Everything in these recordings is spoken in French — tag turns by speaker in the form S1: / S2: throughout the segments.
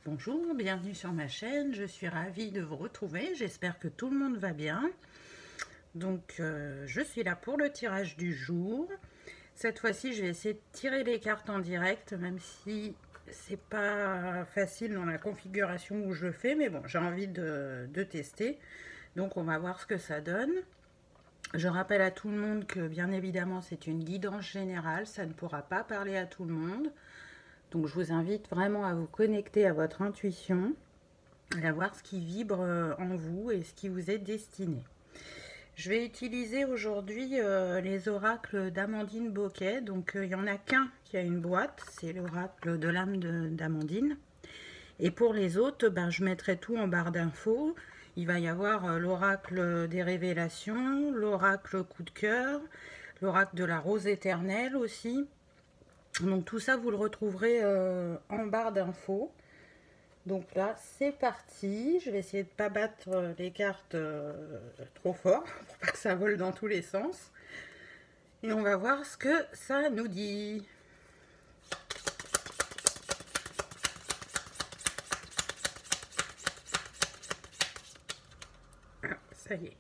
S1: Bonjour, bienvenue sur ma chaîne, je suis ravie de vous retrouver, j'espère que tout le monde va bien. Donc je suis là pour le tirage du jour. Cette fois-ci je vais essayer de tirer les cartes en direct, même si c'est pas facile dans la configuration où je fais, mais bon, j'ai envie de tester. Donc on va voir ce que ça donne. Je rappelle à tout le monde que bien évidemment c'est une guidance générale, ça ne pourra pas parler à tout le monde. Donc je vous invite vraiment à vous connecter à votre intuition, à voir ce qui vibre en vous et ce qui vous est destiné. Je vais utiliser aujourd'hui les oracles d'Amandine Boquet. Donc il n'y en a qu'un qui a une boîte, c'est l'oracle de l'âme d'Amandine. Et pour les autres, je mettrai tout en barre d'infos. Il va y avoir l'oracle des révélations, l'oracle coup de cœur, l'oracle de la rose éternelle aussi. Donc tout ça, vous le retrouverez en barre d'infos. Donc là, c'est parti. Je vais essayer de ne pas battre les cartes trop fort pour pas que ça vole dans tous les sens. Et on va voir ce que ça nous dit. Ah, ça y est.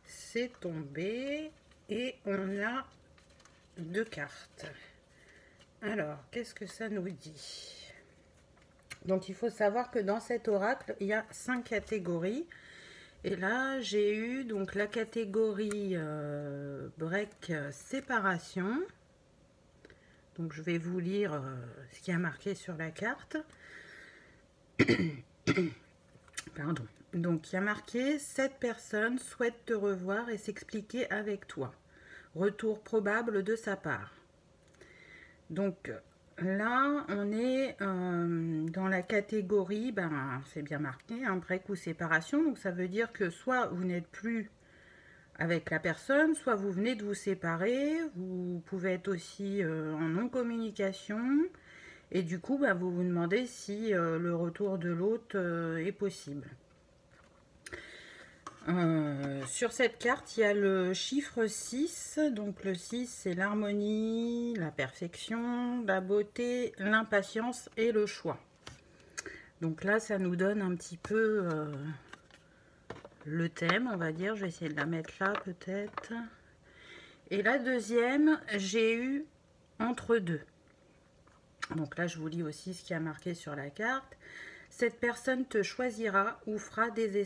S1: C'est tombé. Et on a deux cartes. Alors, qu'est-ce que ça nous dit? Donc, il faut savoir que dans cet oracle, il y a 5 catégories. Et là, j'ai eu donc la catégorie break séparation. Donc, je vais vous lire ce qui a marqué sur la carte. Pardon. Donc, il y a marqué « Cette personne souhaite te revoir et s'expliquer avec toi. Retour probable de sa part. » Donc, là, on est dans la catégorie, c'est bien marqué, break ou séparation. Donc, ça veut dire que soit vous n'êtes plus avec la personne, soit vous venez de vous séparer. Vous pouvez être aussi en non-communication. Et du coup, vous vous demandez si le retour de l'autre est possible. Sur cette carte, il y a le chiffre 6. Donc le 6, c'est l'harmonie, la perfection, la beauté, l'impatience et le choix. Donc là, ça nous donne un petit peu le thème, on va dire. Je vais essayer de la mettre là, peut-être. Et la deuxième, j'ai eu entre deux. Donc là, je vous lis aussi ce qui a marqué sur la carte. Cette personne te choisira ou fera des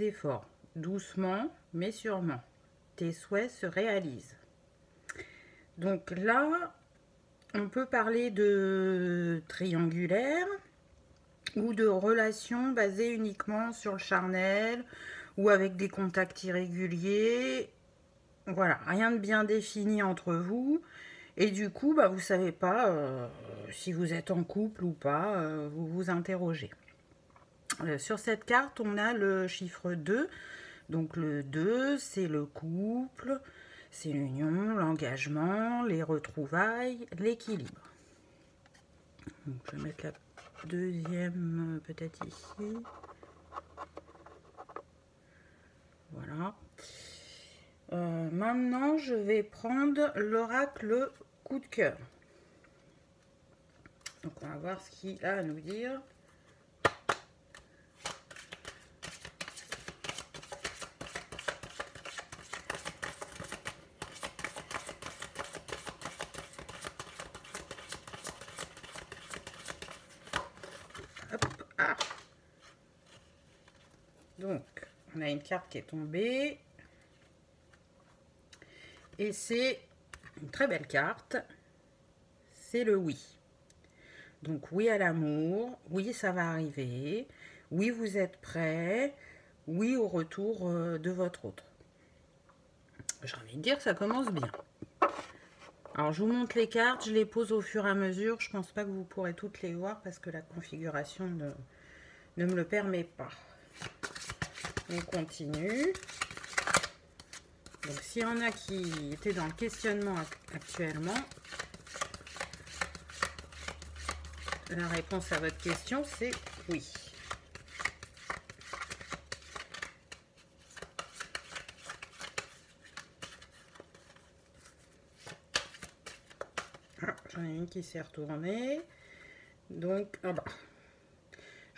S1: efforts. Doucement, mais sûrement. Tes souhaits se réalisent. Donc là, on peut parler de triangulaire ou de relations basées uniquement sur le charnel ou avec des contacts irréguliers. Voilà, rien de bien défini entre vous. Et du coup, vous ne savez pas si vous êtes en couple ou pas, vous vous interrogez. Sur cette carte, on a le chiffre 2. Donc le 2, c'est le couple, c'est l'union, l'engagement, les retrouvailles, l'équilibre. Donc je vais mettre la deuxième peut-être ici. Voilà. Maintenant, je vais prendre l'oracle coup de cœur. Donc on va voir ce qu'il a à nous dire. Hop, ah. Donc, on a une carte qui est tombée. Et c'est une très belle carte. C'est le oui. Donc oui à l'amour, oui ça va arriver, oui vous êtes prêt, oui au retour de votre autre. J'ai envie de dire que ça commence bien. Alors je vous montre les cartes, je les pose au fur et à mesure. Je pense pas que vous pourrez toutes les voir parce que la configuration ne me le permet pas. On continue. Donc s'il y en a qui étaient dans le questionnement actuellement, la réponse à votre question, c'est oui. Ah, j'en ai une qui s'est retournée. Donc,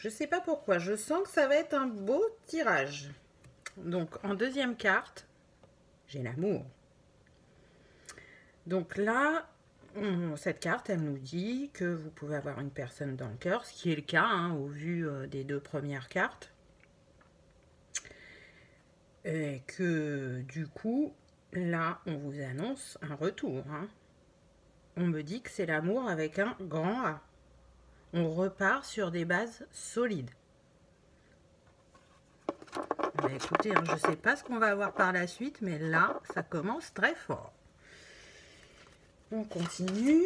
S1: Je sais pas pourquoi, je sens que ça va être un beau tirage. Donc en deuxième carte, j'ai l'amour. Donc là, cette carte, elle nous dit que vous pouvez avoir une personne dans le cœur, ce qui est le cas hein, au vu des deux premières cartes. Et que du coup, là, on vous annonce un retour. Hein. On me dit que c'est l'amour avec un grand A. On repart sur des bases solides. Mais écoutez, hein, je ne sais pas ce qu'on va avoir par la suite, mais là, ça commence très fort. On continue.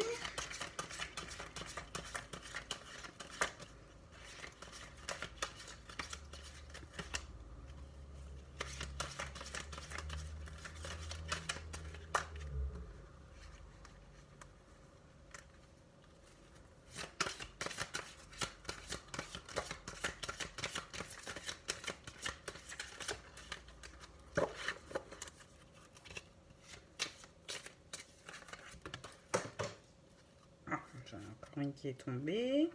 S1: Une qui est tombée.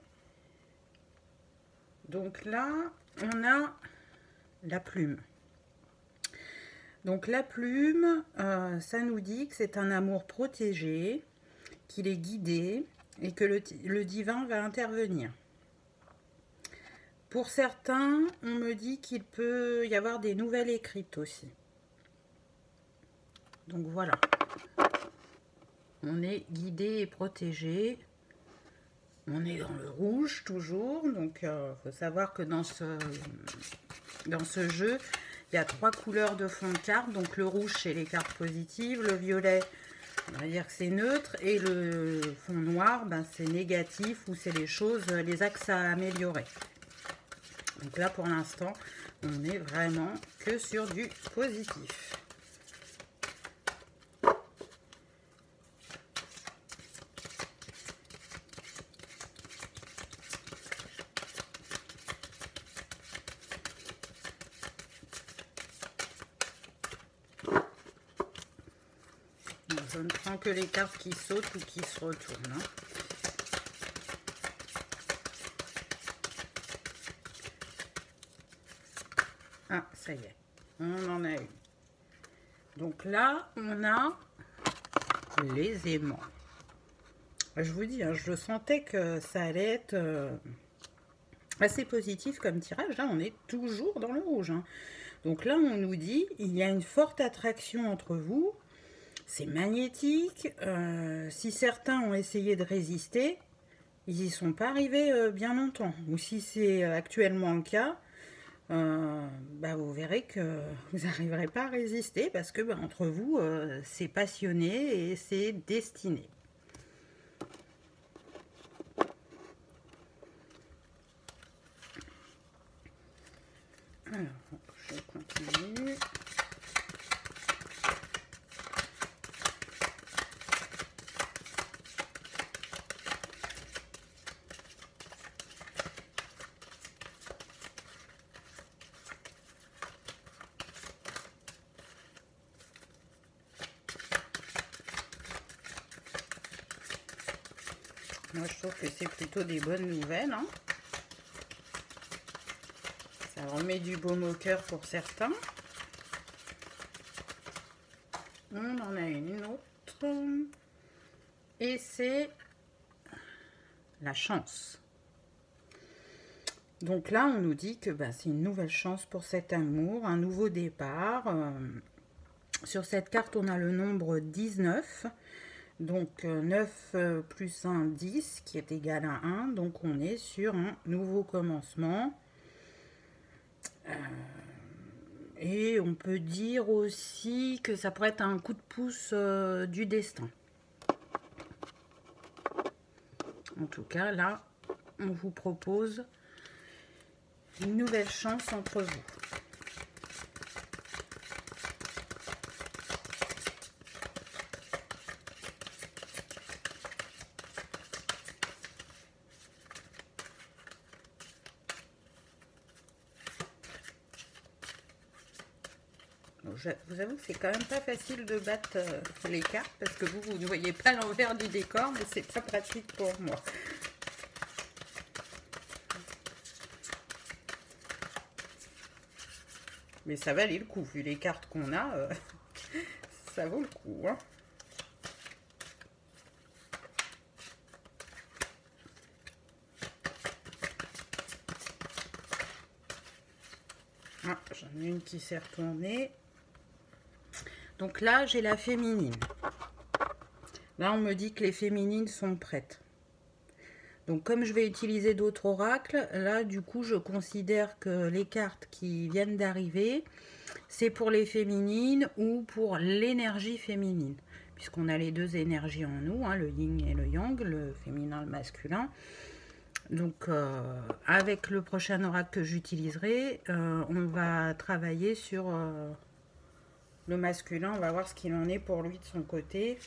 S1: Donc là, on a la plume. Donc la plume, ça nous dit que c'est un amour protégé, qu'il est guidé et que le divin va intervenir. Pour certains, on me dit qu'il peut y avoir des nouvelles écrites aussi. Donc voilà. On est guidé et protégé. On est dans le rouge toujours, donc faut savoir que dans ce jeu, il y a 3 couleurs de fond de carte. Donc le rouge, c'est les cartes positives, le violet, on va dire que c'est neutre, et le fond noir, ben, c'est négatif ou c'est les choses, les axes à améliorer. Donc là, pour l'instant, on est vraiment que sur du positif. Je ne prends que les cartes qui sautent ou qui se retournent. Hein. Ah, ça y est, on en a eu. Donc là, on a les aimants. Je vous dis, hein, je sentais que ça allait être assez positif comme tirage. Là, on est toujours dans le rouge. Hein. Donc là, on nous dit, il y a une forte attraction entre vous. C'est magnétique. Si certains ont essayé de résister, ils n'y sont pas arrivés bien longtemps. Ou si c'est actuellement le cas, bah vous verrez que vous n'arriverez pas à résister parce que bah, entre vous, c'est passionné et c'est destiné. Alors, je continue. Moi, je trouve que c'est plutôt des bonnes nouvelles. Hein. Ça remet du baume au cœur pour certains. On en a une autre. Et c'est la chance. Donc là, on nous dit que bah, c'est une nouvelle chance pour cet amour, un nouveau départ. Sur cette carte, on a le nombre 19. Donc 9 plus 1, 10, qui est égal à 1. Donc on est sur un nouveau commencement. Et on peut dire aussi que ça pourrait être un coup de pouce du destin. En tout cas, là, on vous propose une nouvelle chance entre vous. Je vous avoue que c'est quand même pas facile de battre les cartes parce que vous ne voyez pas l'envers du décor, mais c'est pas pratique pour moi. Mais ça valait le coup, vu les cartes qu'on a, ça vaut le coup, hein. Ah, j'en ai une qui s'est retournée. Donc là, j'ai la féminine. Là, on me dit que les féminines sont prêtes. Donc, comme je vais utiliser d'autres oracles, là, du coup, je considère que les cartes qui viennent d'arriver, c'est pour les féminines ou pour l'énergie féminine. Puisqu'on a les deux énergies en nous, hein, le yin et le yang, le féminin, le masculin. Donc, avec le prochain oracle que j'utiliserai, on va travailler sur le masculin. On va voir ce qu'il en est pour lui de son côté.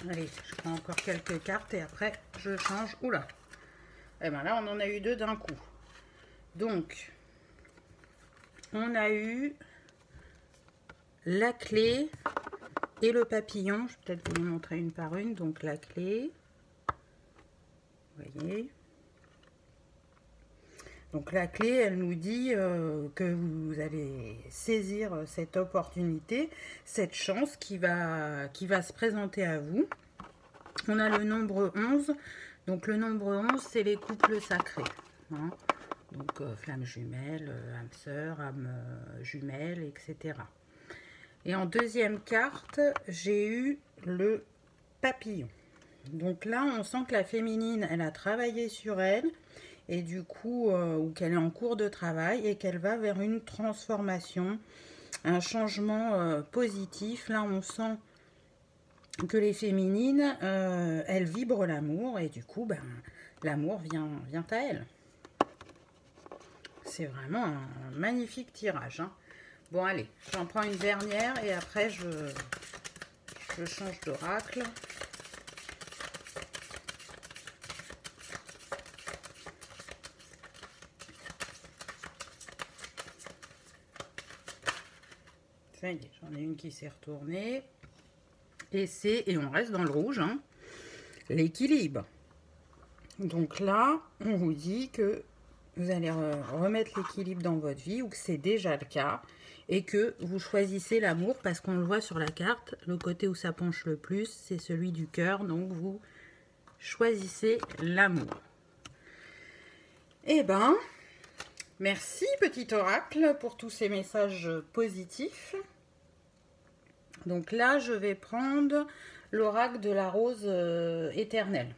S1: Allez, je prends encore quelques cartes et après je change. Oula! Et bien là, on en a eu deux d'un coup. Donc, on a eu la clé et le papillon. Je vais peut-être vous les montrer une par une. Donc, la clé. Vous voyez? Donc, la clé, elle nous dit que vous allez saisir cette opportunité, cette chance qui va se présenter à vous. On a le nombre 11. Donc, le nombre 11, c'est les couples sacrés. Hein. Donc, flamme jumelle, âme sœur, âme jumelle, etc. Et en deuxième carte, j'ai eu le papillon. Donc là, on sent que la féminine, elle a travaillé sur elle. Et du coup, ou qu'elle est en cours de travail et qu'elle va vers une transformation, un changement positif. Là, on sent que les féminines, elles vibrent l'amour et du coup, ben, l'amour vient à elles. C'est vraiment un magnifique tirage. Hein. Bon, allez, j'en prends une dernière et après, je change d'oracle. Ça y est, j'en ai une qui s'est retournée. Et on reste dans le rouge, hein, l'équilibre. Donc là, on vous dit que vous allez remettre l'équilibre dans votre vie ou que c'est déjà le cas et que vous choisissez l'amour parce qu'on le voit sur la carte, le côté où ça penche le plus, c'est celui du cœur. Donc vous choisissez l'amour. Eh ben, merci petit oracle pour tous ces messages positifs. Donc là, je vais prendre l'oracle de la rose éternelle.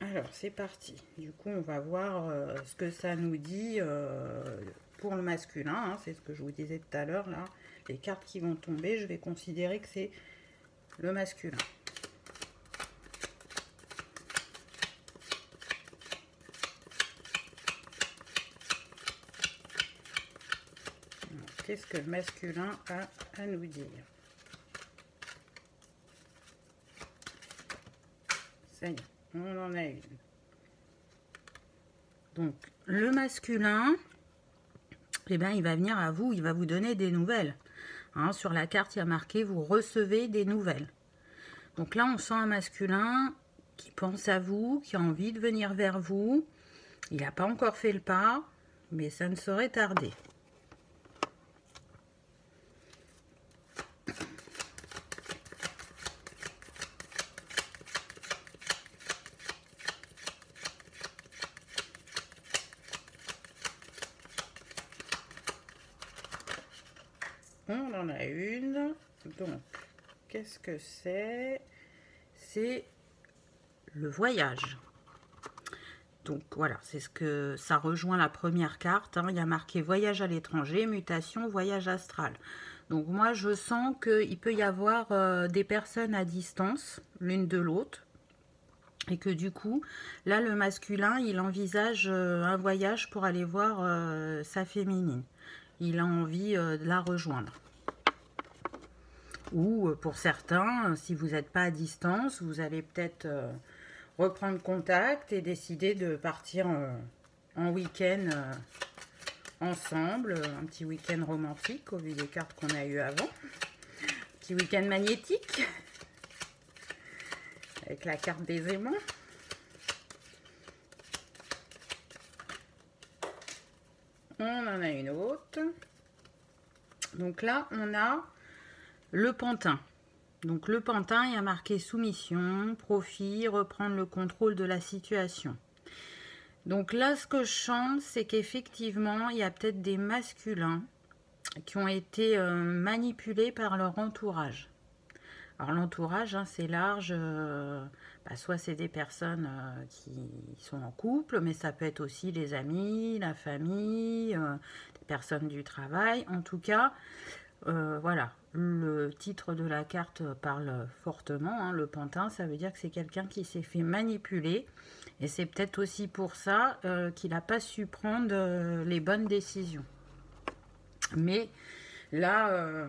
S1: Alors, c'est parti. Du coup, on va voir ce que ça nous dit pour le masculin. Hein, c'est ce que je vous disais tout à l'heure, là. Les cartes qui vont tomber, je vais considérer que c'est le masculin. Qu'est-ce que le masculin a à nous dire? Ça y est, on en a une. Donc, le masculin, eh ben, il va venir à vous, il va vous donner des nouvelles. Hein, sur la carte, il y a marqué « Vous recevez des nouvelles ». Donc là, on sent un masculin qui pense à vous, qui a envie de venir vers vous. Il n'a pas encore fait le pas, mais ça ne saurait tarder. On en a une. Donc, qu'est-ce que c'est? C'est le voyage. Donc voilà, c'est ce que ça rejoint la première carte. Hein. Il y a marqué voyage à l'étranger, mutation, voyage astral. Donc moi, je sens qu'il peut y avoir des personnes à distance, l'une de l'autre. Et que du coup, là, le masculin, il envisage un voyage pour aller voir sa féminine. Il a envie de la rejoindre. Ou pour certains, si vous n'êtes pas à distance, vous allez peut-être reprendre contact et décider de partir en week-end ensemble. Un petit week-end romantique au vu des cartes qu'on a eues avant. Petit week-end magnétique avec la carte des aimants. On en a une autre. Donc là, on a le pantin. Donc le pantin, il y a marqué soumission, profit, reprendre le contrôle de la situation. Donc là, ce que je sens, c'est qu'effectivement, il y a peut-être des masculins qui ont été manipulés par leur entourage. Alors l'entourage, hein, c'est large, soit c'est des personnes qui sont en couple, mais ça peut être aussi les amis, la famille, des personnes du travail. En tout cas, voilà, le titre de la carte parle fortement, hein, le pantin, ça veut dire que c'est quelqu'un qui s'est fait manipuler. Et c'est peut-être aussi pour ça qu'il n'a pas su prendre les bonnes décisions. Mais là,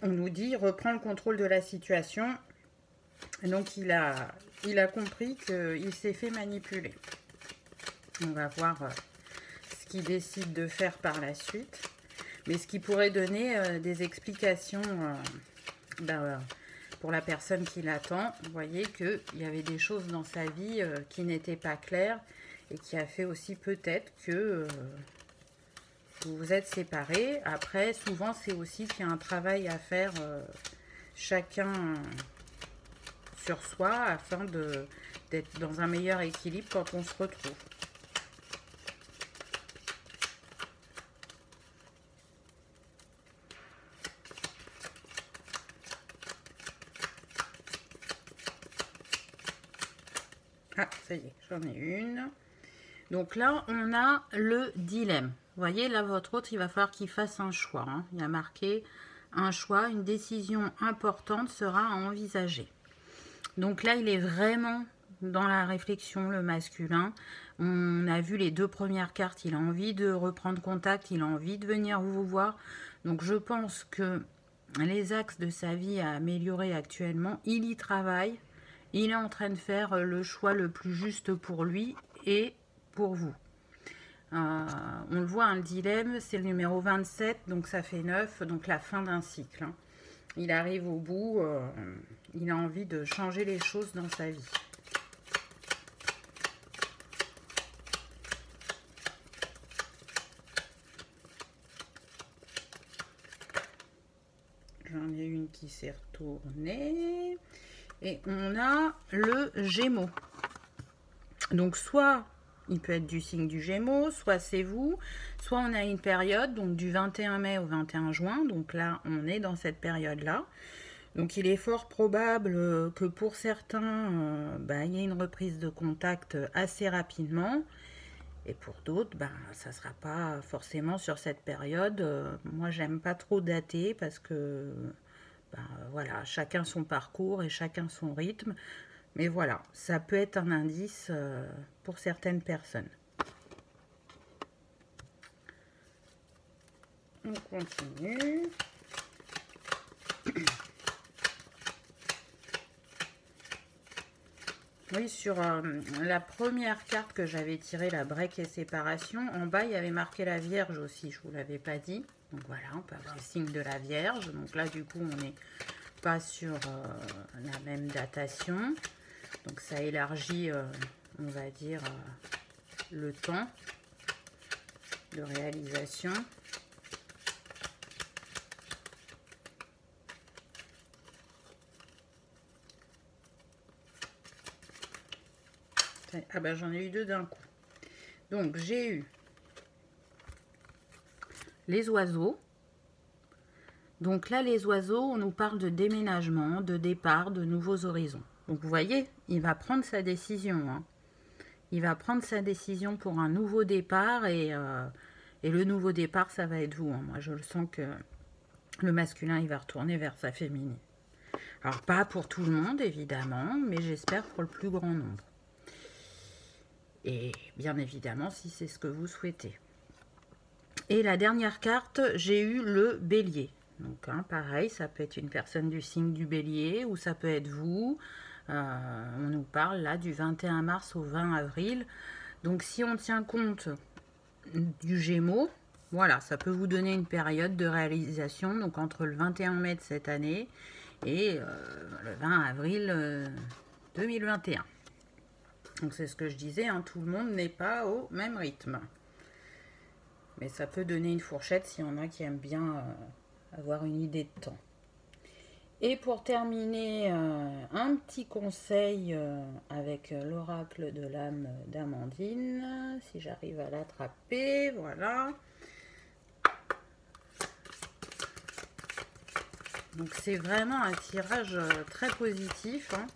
S1: on nous dit reprend le contrôle de la situation. Donc il a compris qu'il s'est fait manipuler. On va voir ce qu'il décide de faire par la suite. Mais ce qui pourrait donner des explications pour la personne qui l'attend. Vous voyez qu'il y avait des choses dans sa vie qui n'étaient pas claires et qui a fait aussi peut-être que vous vous êtes séparés. Après, souvent, c'est aussi qu'il y a un travail à faire chacun sur soi afin d'être dans un meilleur équilibre quand on se retrouve. Ah, ça y est, j'en ai une. Donc là, on a le dilemme. Vous voyez, là, votre autre, il va falloir qu'il fasse un choix. Hein. Il y a marqué un choix, une décision importante sera à envisager. Donc là, il est vraiment dans la réflexion, le masculin. On a vu les deux premières cartes, il a envie de reprendre contact, il a envie de venir vous voir. Donc je pense que les axes de sa vie à améliorer actuellement, il y travaille. Il est en train de faire le choix le plus juste pour lui et pour vous. On le voit, hein, le dilemme, c'est le numéro 27, donc ça fait 9, donc la fin d'un cycle. Hein. Il arrive au bout, il a envie de changer les choses dans sa vie. J'en ai une qui s'est retournée. Et on a le Gémeaux. Donc soit il peut être du signe du Gémeaux, soit c'est vous, soit on a une période donc du 21 mai au 21 juin. Donc là, on est dans cette période-là. Donc il est fort probable que pour certains, il y ait une reprise de contact assez rapidement. Et pour d'autres, ça ne sera pas forcément sur cette période. Moi, j'aime pas trop dater parce que voilà, chacun son parcours et chacun son rythme. Mais voilà, ça peut être un indice pour certaines personnes. On continue. Oui, sur la première carte que j'avais tirée, la break et séparation, en bas, il y avait marqué la Vierge aussi, je ne vous l'avais pas dit. Donc voilà, on peut avoir le signe de la Vierge. Donc là, du coup, on n'est pas sur la même datation. Donc ça élargit, on va dire, le temps de réalisation. Ah ben j'en ai eu deux d'un coup. Donc j'ai eu les oiseaux. Donc là, les oiseaux, on nous parle de déménagement, de départ, de nouveaux horizons. Donc vous voyez, il va prendre sa décision. Hein. Il va prendre sa décision pour un nouveau départ et le nouveau départ, ça va être vous. Hein. Moi, je le sens que le masculin, il va retourner vers sa féminine. Alors, pas pour tout le monde, évidemment, mais j'espère pour le plus grand nombre. Et bien évidemment, si c'est ce que vous souhaitez. Et la dernière carte, j'ai eu le bélier. Donc, hein, pareil, ça peut être une personne du signe du bélier ou ça peut être vous. On nous parle là du 21 mars au 20 avril. Donc, si on tient compte du Gémeaux, voilà, ça peut vous donner une période de réalisation. Donc, entre le 21 mai de cette année et le 20 avril 2021. Donc, c'est ce que je disais, hein, tout le monde n'est pas au même rythme. Mais ça peut donner une fourchette s'il y en a qui aiment bien avoir une idée de temps. Et pour terminer, un petit conseil avec l'oracle de l'âme d'Amandine, si j'arrive à l'attraper, voilà. Donc c'est vraiment un tirage très positif. Hein.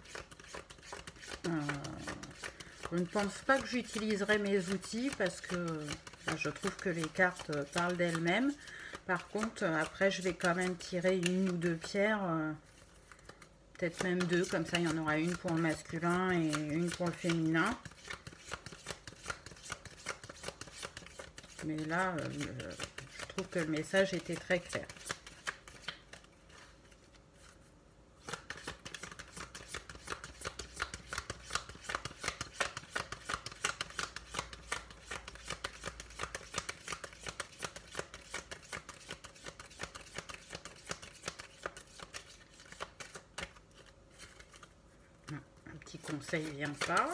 S1: Je ne pense pas que j'utiliserai mes outils parce que je trouve que les cartes parlent d'elles-mêmes. Par contre, après, je vais quand même tirer une ou deux pierres, peut-être même deux, comme ça il y en aura une pour le masculin et une pour le féminin. Mais là, je trouve que le message était très clair. Conseil vient pas.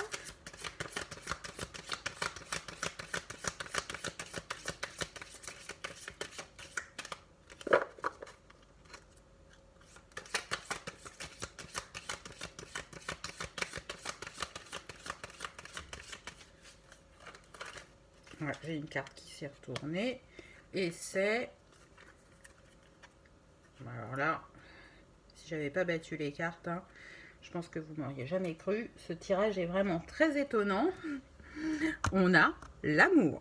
S1: Voilà, j'ai une carte qui s'est retournée et c'est, alors là, si j'avais pas battu les cartes, hein, je pense que vous m'auriez jamais cru. Ce tirage est vraiment très étonnant. On a l'amour.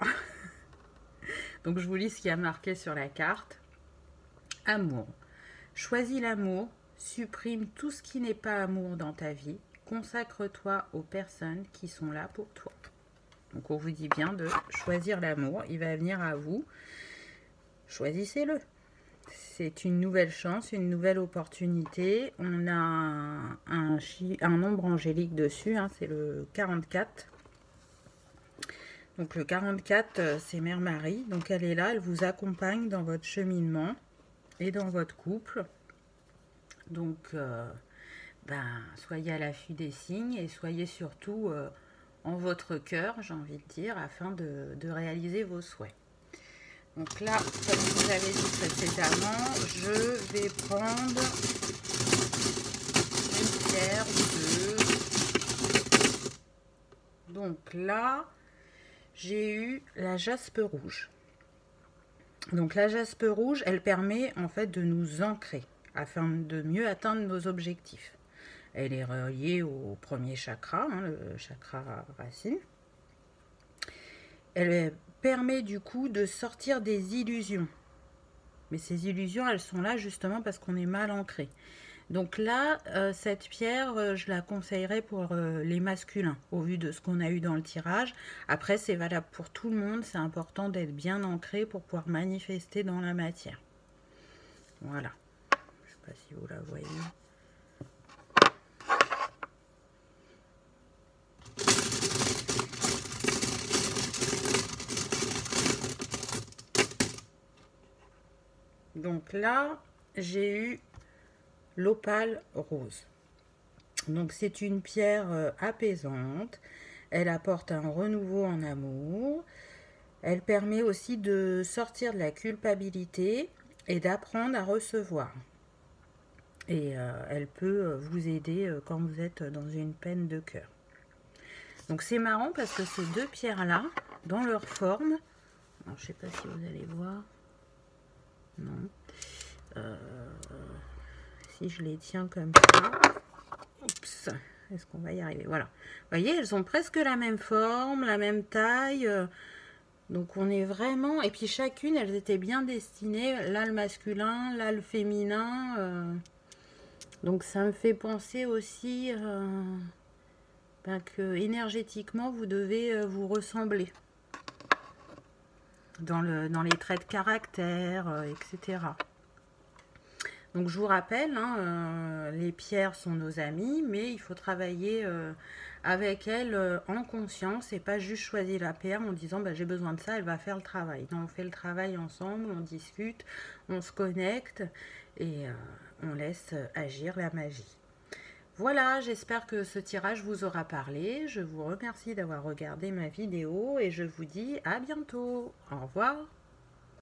S1: Donc je vous lis ce qui a marqué sur la carte. Amour. Choisis l'amour. Supprime tout ce qui n'est pas amour dans ta vie. Consacre-toi aux personnes qui sont là pour toi. Donc on vous dit bien de choisir l'amour. Il va venir à vous. Choisissez-le. C'est une nouvelle chance, une nouvelle opportunité. On a un nombre angélique dessus, hein, c'est le 44. Donc le 44, c'est Mère Marie. Donc elle est là, elle vous accompagne dans votre cheminement et dans votre couple. Donc soyez à l'affût des signes et soyez surtout en votre cœur, j'ai envie de dire, afin de réaliser vos souhaits. Donc là, comme je vous avais dit précédemment, je vais prendre une pierre ou deux. Donc là, j'ai eu la jaspe rouge. Donc la jaspe rouge, elle permet en fait de nous ancrer afin de mieux atteindre nos objectifs. Elle est reliée au premier chakra, hein, le chakra racine. Elle permet du coup de sortir des illusions. Mais ces illusions, elles sont là justement parce qu'on est mal ancré. Donc là, cette pierre, je la conseillerais pour les masculins, au vu de ce qu'on a eu dans le tirage. Après, c'est valable pour tout le monde. C'est important d'être bien ancré pour pouvoir manifester dans la matière. Voilà. Je ne sais pas si vous la voyez. Donc là, j'ai eu l'opale rose. Donc c'est une pierre apaisante. Elle apporte un renouveau en amour. Elle permet aussi de sortir de la culpabilité et d'apprendre à recevoir. Et elle peut vous aider quand vous êtes dans une peine de cœur. Donc c'est marrant parce que ces deux pierres-là, dans leur forme, alors, je ne sais pas si vous allez voir. Non. Si je les tiens comme ça, oups, est-ce qu'on va y arriver? Voilà. Vous voyez, elles ont presque la même forme, la même taille. Donc on est vraiment... Et puis chacune, elles étaient bien destinées. Là le masculin, là le féminin. Donc ça me fait penser aussi que énergétiquement, vous devez vous ressembler. Dans les traits de caractère, etc. Donc je vous rappelle, hein, les pierres sont nos amies, mais il faut travailler avec elles en conscience et pas juste choisir la pierre en disant j'ai besoin de ça, elle va faire le travail. Non, on fait le travail ensemble, on discute, on se connecte et on laisse agir la magie. Voilà, j'espère que ce tirage vous aura parlé. Je vous remercie d'avoir regardé ma vidéo et je vous dis à bientôt. Au revoir.